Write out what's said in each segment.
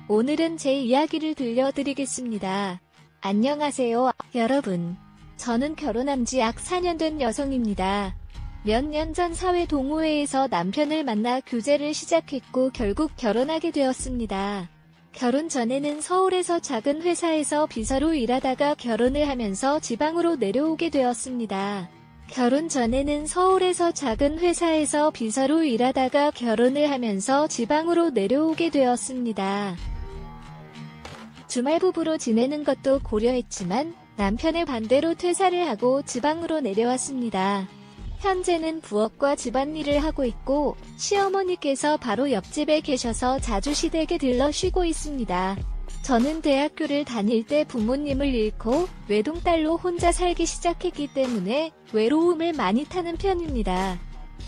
오늘은 제 이야기를 들려드리겠습니다. 안녕하세요, 여러분. 저는 결혼한 지 약 4년 된 여성입니다. 몇 년 전 사회 동호회에서 남편을 만나 교제를 시작했고 결국 결혼하게 되었습니다. 결혼 전에는 서울에서 작은 회사에서 비서로 일하다가 결혼을 하면서 지방으로 내려오게 되었습니다. 결혼 전에는 서울에서 작은 회사에서 비서로 일하다가 결혼을 하면서 지방으로 내려오게 되었습니다. 주말 부부로 지내는 것도 고려했지만 남편의 반대로 퇴사를 하고 지방으로 내려왔습니다. 현재는 부업과 집안일을 하고 있고 시어머니께서 바로 옆집에 계셔서 자주 시댁에 들러 쉬고 있습니다. 저는 대학교를 다닐 때 부모님을 잃고 외동딸로 혼자 살기 시작했기 때문에 외로움을 많이 타는 편입니다.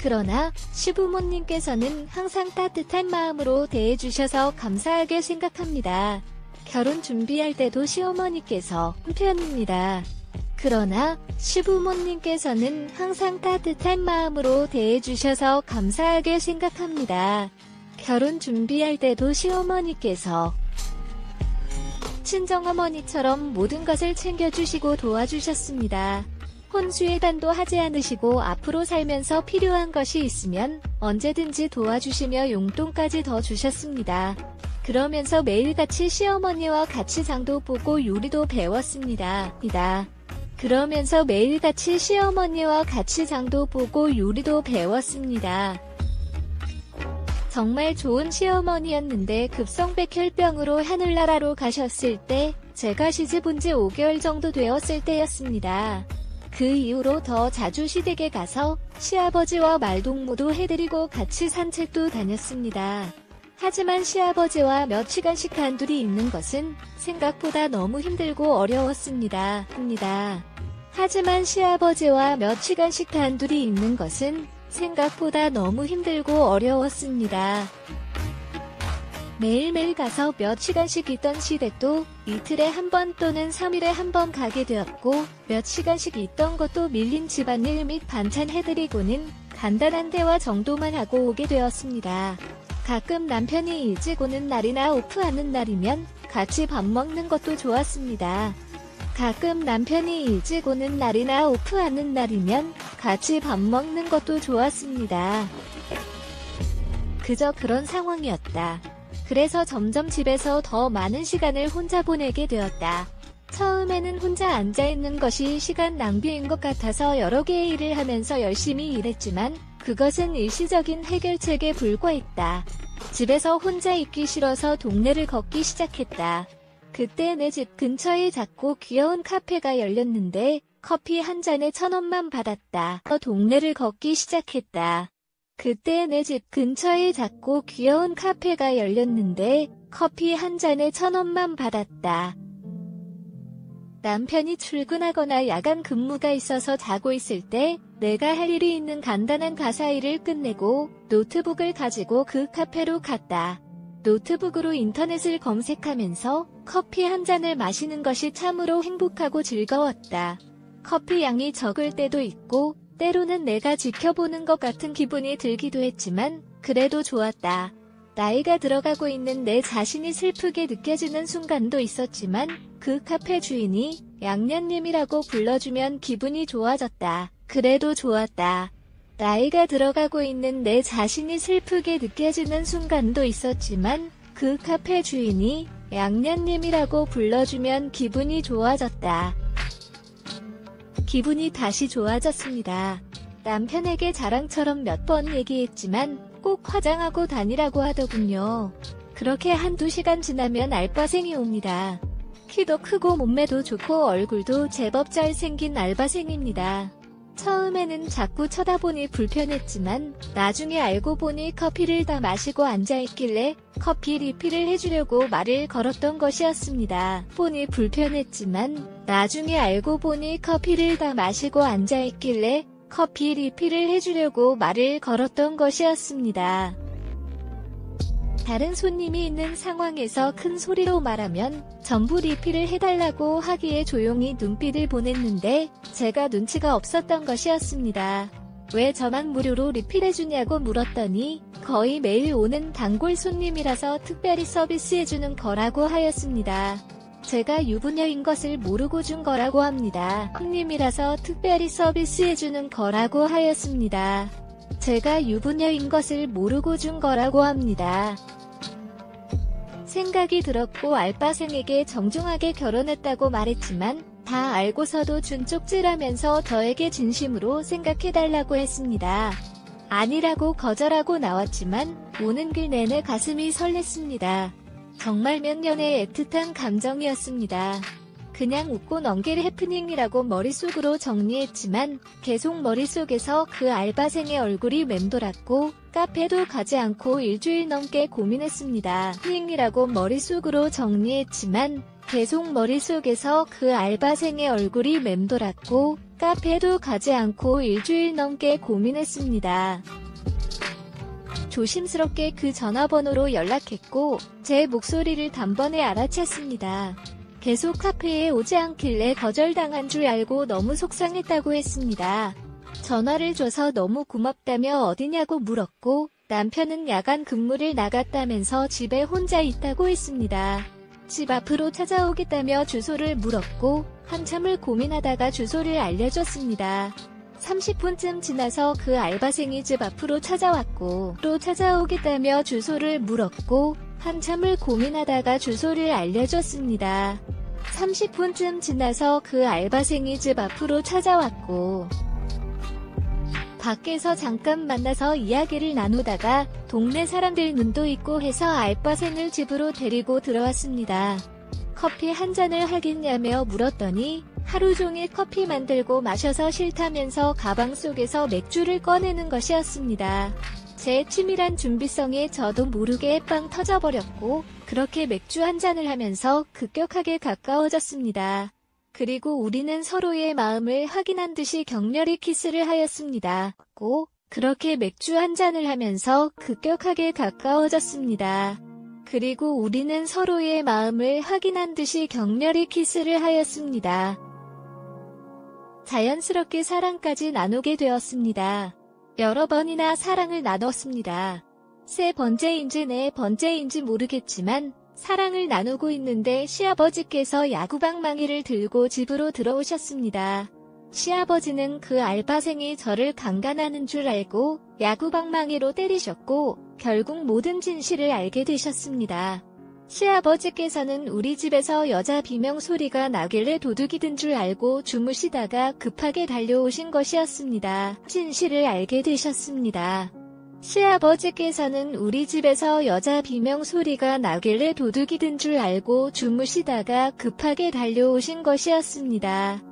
그러나 시부모님께서는 항상 따뜻한 마음으로 대해주셔서 감사하게 생각합니다. 결혼 준비할 때도 시어머니께서 편입니다. 그러나 시부모님께서는 항상 따뜻한 마음으로 대해주셔서 감사하게 생각합니다. 결혼 준비할 때도 시어머니께서 친정어머니처럼 모든 것을 챙겨주시고 도와주셨습니다. 혼수예단도 하지 않으시고 앞으로 살면서 필요한 것이 있으면 언제든지 도와주시며 용돈까지 더 주셨습니다. 그러면서 매일같이 시어머니와 같이 장도 보고 요리도 배웠습니다. 그러면서 매일같이 시어머니와 같이 장도 보고 요리도 배웠습니다. 정말 좋은 시어머니였는데 급성백혈병으로 하늘나라로 가셨을 때 제가 시집 온 지 5개월 정도 되었을 때였습니다. 그 이후로 더 자주 시댁에 가서 시아버지와 말동무도 해드리고 같이 산책도 다녔습니다. 하지만 시아버지와 몇 시간씩 단둘이 있는 것은 생각보다 너무 힘들고 어려웠습니다. 하지만 시아버지와 몇 시간씩 단둘이 있는 것은 생각보다 너무 힘들고 어려웠습니다. 매일매일 가서 몇 시간씩 있던 시댁도 이틀에 한 번 또는 3일에 한 번 가게 되었고 몇 시간씩 있던 것도 밀린 집안일 및 반찬 해드리고는 간단한 대화 정도만 하고 오게 되었습니다. 가끔 남편이 일찍 오는 날이나 오프하는 날이면 같이 밥 먹는 것도 좋았습니다. 가끔 남편이 일찍 오는 날이나 오프하는 날이면 같이 밥 먹는 것도 좋았습니다. 그저 그런 상황이었다. 그래서 점점 집에서 더 많은 시간을 혼자 보내게 되었다. 처음에는 혼자 앉아있는 것이 시간 낭비인 것 같아서 여러 개의 일을 하면서 열심히 일했지만 그것은 일시적인 해결책에 불과했다. 집에서 혼자 있기 싫어서 동네를 걷기 시작했다. 그때 내 집 근처에 작고 귀여운 카페가 열렸는데 커피 한 잔에 1,000원만 받았다. 동네를 걷기 시작했다. 그때 내 집 근처에 작고 귀여운 카페가 열렸는데 커피 한 잔에 1,000원만 받았다. 남편이 출근하거나 야간 근무가 있어서 자고 있을 때 내가 할 일이 있는 간단한 가사 일을 끝내고 노트북을 가지고 그 카페로 갔다. 노트북으로 인터넷을 검색하면서 커피 한 잔을 마시는 것이 참으로 행복하고 즐거웠다. 커피 양이 적을 때도 있고 때로는 내가 지켜보는 것 같은 기분이 들기도 했지만 그래도 좋았다. 나이가 들어가고 있는 내 자신이 슬프게 느껴지는 순간도 있었지만 그 카페 주인이 양년님이라고 불러주면 기분이 좋아졌다. 그래도 좋았다. 나이가 들어가고 있는 내 자신이 슬프게 느껴지는 순간도 있었지만 그 카페 주인이 양년님이라고 불러주면 기분이 좋아졌다. 기분이 다시 좋아졌습니다. 남편에게 자랑처럼 몇 번 얘기했지만 꼭 화장하고 다니라고 하더군요. 그렇게 한두 시간 지나면 알바생이 옵니다. 키도 크고 몸매도 좋고 얼굴도 제법 잘생긴 알바생입니다. 처음에는 자꾸 쳐다보니 불편했지만 나중에 알고 보니 커피를 다 마시고 앉아있길래 커피 리필을 해주려고 말을 걸었던 것이었습니다. 보니 불편했지만 나중에 알고 보니 커피를 다 마시고 앉아있길래 커피 리필을 해주려고 말을 걸었던 것이었습니다. 다른 손님이 있는 상황에서 큰 소리로 말하면 전부 리필을 해달라고 하기에 조용히 눈빛을 보냈는데 제가 눈치가 없었던 것이었습니다. 왜 저만 무료로 리필해주냐고 물었더니 거의 매일 오는 단골 손님이라서 특별히 서비스해주는 거라고 하였습니다. 제가 유부녀인 것을 모르고 준 거라고 합니다. 손님이라서 특별히 서비스해주는 거라고 하였습니다. 제가 유부녀인 것을 모르고 준 거라고 합니다. 생각이 들었고 알바생에게 정중하게 결혼했다고 말했지만 다 알고서도 준 쪽지라면서 저에게 진심으로 생각해달라고 했습니다. 아니라고 거절하고 나왔지만 오는 길 내내 가슴이 설렜습니다. 정말 몇 년의 애틋한 감정이었습니다. 그냥 웃고 넘길 해프닝이라고 머릿속으로 정리했지만 계속 머릿속에서 그 알바생의 얼굴이 맴돌았고 카페도 가지 않고 일주일 넘게 고민했습니다. 해프닝이라고 머릿속으로 정리했지만 계속 머릿속에서 그 알바생의 얼굴이 맴돌았고 카페도 가지 않고 일주일 넘게 고민했습니다. 조심스럽게 그 전화번호로 연락했고 제 목소리를 단번에 알아챘습니다. 계속 카페에 오지 않길래 거절당한 줄 알고 너무 속상했다고 했습니다. 전화를 줘서 너무 고맙다며 어디냐고 물었고 남편은 야간 근무를 나갔다면서 집에 혼자 있다고 했습니다. 집 앞으로 찾아오겠다며 주소를 물었고 한참을 고민하다가 주소를 알려줬습니다. 30분쯤 지나서 그 알바생이 집 앞으로 찾아왔고 또 찾아오겠다며 주소를 물었고 한참을 고민하다가 주소를 알려줬습니다. 30분쯤 지나서 그 알바생이 집 앞으로 찾아왔고 밖에서 잠깐 만나서 이야기를 나누다가 동네 사람들 눈도 있고 해서 알바생을 집으로 데리고 들어왔습니다. 커피 한 잔을 하겠냐며 물었더니 하루 종일 커피 만들고 마셔서 싫다면서 가방 속에서 맥주를 꺼내는 것이었습니다. 제 치밀한 준비성에 저도 모르게 빵 터져버렸고 그렇게 맥주 한 잔을 하면서 급격하게 가까워졌습니다. 그리고 우리는 서로의 마음을 확인한 듯이 격렬히 키스를 하였습니다. 그렇게 맥주 한 잔을 하면서 급격하게 가까워졌습니다. 그리고 우리는 서로의 마음을 확인한 듯이 격렬히 키스를 하였습니다. 자연스럽게 사랑까지 나누게 되었습니다. 여러 번이나 사랑을 나눴습니다. 세 번째인지 네 번째인지 모르겠지만 사랑을 나누고 있는데 시아버지께서 야구방망이를 들고 집으로 들어오셨습니다. 시아버지는 그 알바생이 저를 강간하는 줄 알고 야구방망이로 때리셨고 결국 모든 진실을 알게 되셨습니다. 시아버지께서는 우리 집에서 여자 비명 소리가 나길래 도둑이 든 줄 알고 주무시다가 급하게 달려오신 것이었습니다. 진실을 알게 되셨습니다. 시아버지께서는 우리 집에서 여자 비명 소리가 나길래 도둑이 든 줄 알고 주무시다가 급하게 달려오신 것이었습니다.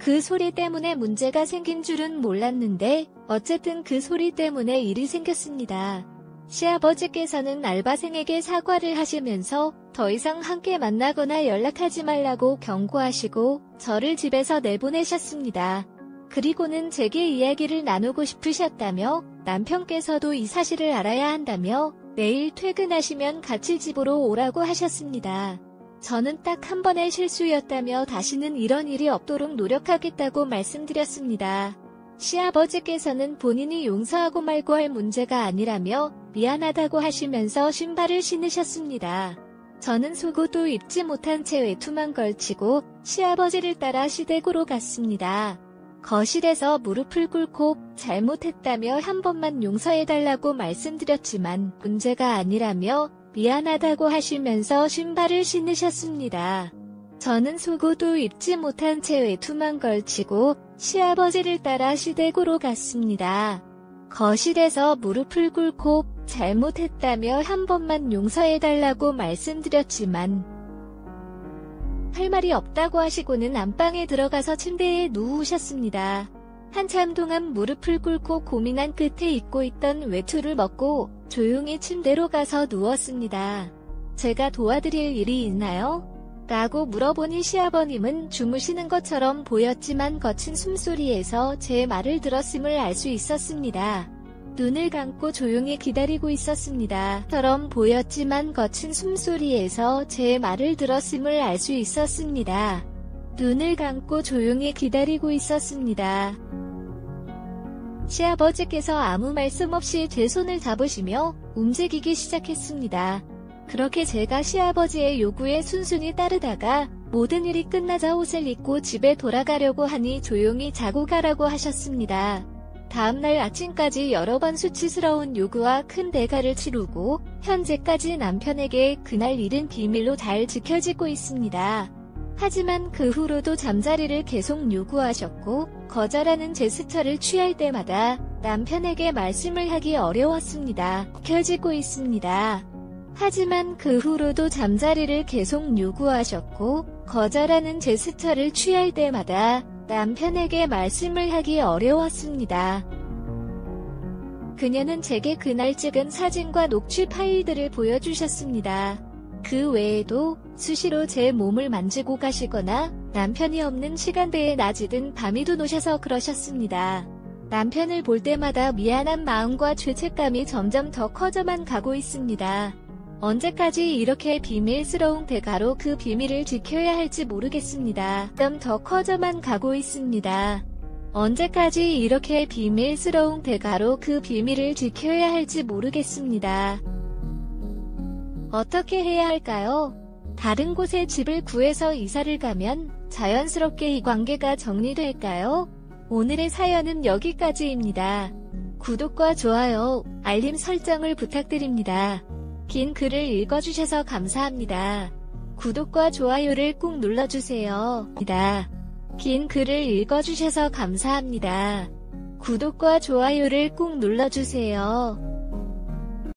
그 소리 때문에 문제가 생긴 줄은 몰랐는데 어쨌든 그 소리 때문에 일이 생겼습니다. 시아버지께서는 알바생에게 사과를 하시면서 더 이상 함께 만나거나 연락하지 말라고 경고하시고 저를 집에서 내보내셨습니다. 그리고는 제게 이야기를 나누고 싶으셨다며 남편께서도 이 사실을 알아야 한다며 내일 퇴근하시면 같이 집으로 오라고 하셨습니다. 저는 딱 한 번의 실수였다며 다시는 이런 일이 없도록 노력하겠다고 말씀드렸습니다. 시아버지께서는 본인이 용서하고 말고 할 문제가 아니라며 미안하다고 하시면서 신발을 신으셨습니다. 저는 속옷도 입지 못한 채 외투만 걸치고 시아버지를 따라 시댁으로 갔습니다. 거실에서 무릎을 꿇고 잘못했다며 한 번만 용서해달라고 말씀드렸지만 문제가 아니라며 미안하다고 하시면서 신발을 신으셨습니다. 저는 속옷도 입지 못한 채 외투만 걸치고 시아버지를 따라 시댁으로 갔습니다. 거실에서 무릎을 꿇고 잘못했다며 한 번만 용서해달라고 말씀드렸지만 할 말이 없다고 하시고는 안방에 들어가서 침대에 누우셨습니다. 한참 동안 무릎을 꿇고 고민한 끝에 입고 있던 외투를 벗고 조용히 침대로 가서 누웠습니다. 제가 도와드릴 일이 있나요? 라고 물어보니 시아버님은 주무시는 것처럼 보였지만 거친 숨소리에서 제 말을 들었음을 알 수 있었습니다. 눈을 감고 조용히 기다리고 있었습니다. 처럼 보였지만 거친 숨소리에서 제 말을 들었음을 알 수 있었습니다. 눈을 감고 조용히 기다리고 있었습니다. 시아버지께서 아무 말씀 없이 제 손을 잡으시며 움직이기 시작했습니다. 그렇게 제가 시아버지의 요구에 순순히 따르다가 모든 일이 끝나자 옷을 입고 집에 돌아가려고 하니 조용히 자고 가라고 하셨습니다. 다음날 아침까지 여러 번 수치스러운 요구와 큰 대가를 치르고 현재까지 남편에게 그날 일은 비밀로 잘 지켜지고 있습니다. 하지만 그 후로도 잠자리를 계속 요구하셨고 거절하는 제스처를 취할 때마다 남편에게 말씀을 하기 어려웠습니다. 지켜지고 있습니다. 하지만 그 후로도 잠자리를 계속 요구하셨고 거절하는 제스처를 취할 때마다 남편에게 말씀을 하기 어려웠습니다. 그녀는 제게 그날 찍은 사진과 녹취 파일들을 보여주셨습니다. 그 외에도 수시로 제 몸을 만지고 가시거나 남편이 없는 시간대에 낮이든 밤이든 오셔서 그러셨습니다. 남편을 볼 때마다 미안한 마음과 죄책감이 점점 더 커져만 가고 있습니다. 언제까지 이렇게 비밀스러운 대가로 그 비밀을 지켜야 할지 모르겠습니다. 점 더 커져만 가고 있습니다. 언제까지 이렇게 비밀스러운 대가로 그 비밀을 지켜야 할지 모르겠습니다. 어떻게 해야 할까요? 다른 곳에 집을 구해서 이사를 가면 자연스럽게 이 관계가 정리될까요? 오늘의 사연은 여기까지입니다. 구독과 좋아요, 알림 설정을 부탁드립니다. 긴 글을 읽어주셔서 감사합니다. 구독과 좋아요를 꾹 눌러주세요. 긴 글을 읽어주셔서 감사합니다. 구독과 좋아요를 꾹 눌러주세요.